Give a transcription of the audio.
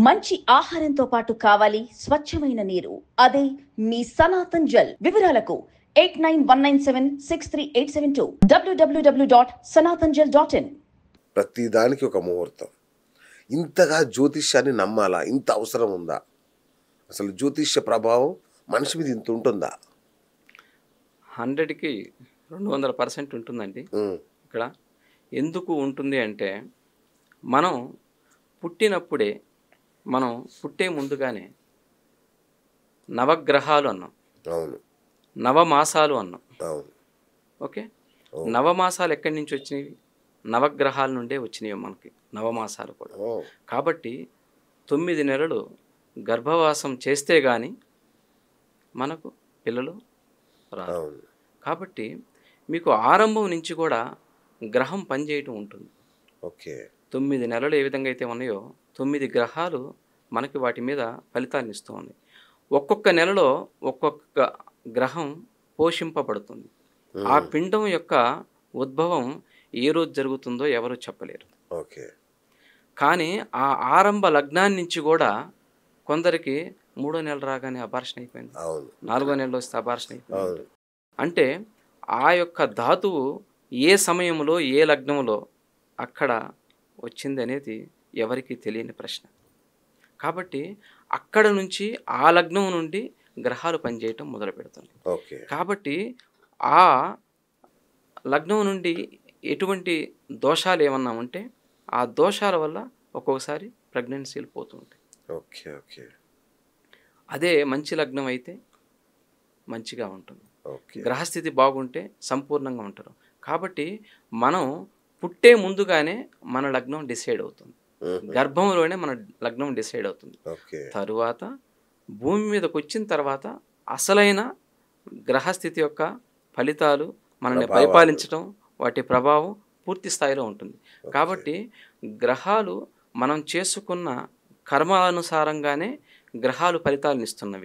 మంచి ఆహారంతో పాటు కావాలి స్వచ్ఛమైన నీరు. అదే మీ సనాతన్ జల్. వివరాలకు 8919763872 www.sanatanjal.in. ప్రతి దానికి ఒక ముహూర్తం. ఇంతగా జ్యోతిష్యాన్ని నమ్మాలా? ఇంత అవసరం ఉందా? అసలు జ్యోతిష్య ప్రభావం మనిషి మీద ఇంత ఉంటుందా? 100కి 200% ఉంటుందండి. ఇక్కడ ఎందుకు ఉంటుంది అంటే, మనం పుట్టినప్పుడే, మనం పుట్టే ముందుగానే నవగ్రహాలు అన్నాం, అవును, నవమాసాలు అన్నాం. అవును, ఓకే, నవమాసాలు ఎక్కడి నుంచి వచ్చినవి? నవగ్రహాల నుండే వచ్చినవి మనకి నవమాసాలు కూడా. కాబట్టి 9 నెలలు గర్భవాసం చేస్తే కానీ మనకు పిల్లలు రారు. కాబట్టి మీకు ఆరంభం నుంచి కూడా గ్రహం పనిచేయటం ఉంటుంది. ఓకే, 9 నెలలు ఏ విధంగా అయితే ఉన్నాయో 9 గ్రహాలు మనకి వాటి మీద ఫలితాన్ని ఇస్తూ ఉన్నాయి. ఒక్కొక్క నెలలో ఒక్కొక్క గ్రహం పోషింపబడుతుంది. ఆ పిండం యొక్క ఉద్భవం ఏ రోజు జరుగుతుందో ఎవరు చెప్పలేరు. ఓకే, కానీ ఆ ఆరంభ లగ్నాన్ని నుంచి కూడా కొందరికి 3వ నెల రాగానే అబార్షన్ అయిపోయింది, 4వ నెలలో వస్తే అబార్షన్ అయిపోయింది. అంటే ఆ యొక్క ధాతువు ఏ సమయంలో ఏ లగ్నంలో అక్కడ వచ్చింది అనేది ఎవరికి తెలియని ప్రశ్న. కాబట్టి అక్కడ నుంచి ఆ లగ్నం నుండి గ్రహాలు పనిచేయటం మొదలు పెడుతుంది. కాబట్టి ఆ లగ్నం నుండి ఎటువంటి దోషాలు ఏమన్నా ఉంటే ఆ దోషాల వల్ల ఒక్కొక్కసారి ప్రెగ్నెన్సీలు పోతుంటాయి. Okay, okay. అదే మంచి లగ్నం అయితే మంచిగా ఉంటుంది, గ్రహస్థితి బాగుంటే సంపూర్ణంగా ఉంటారు. కాబట్టి మనం పుట్టే ముందుగానే మన లగ్నం డిసైడ్ అవుతుంది, గర్భంలోనే మన లగ్నం డిసైడ్ అవుతుంది. తరువాత భూమి మీదకి వచ్చిన తర్వాత అసలైన గ్రహస్థితి యొక్క ఫలితాలు మనల్ని పరిపాలించడం, వాటి ప్రభావం పూర్తి స్థాయిలో ఉంటుంది. కాబట్టి గ్రహాలు మనం చేసుకున్న కర్మానుసారంగానే గ్రహాలు ఫలితాలను ఇస్తున్నవి.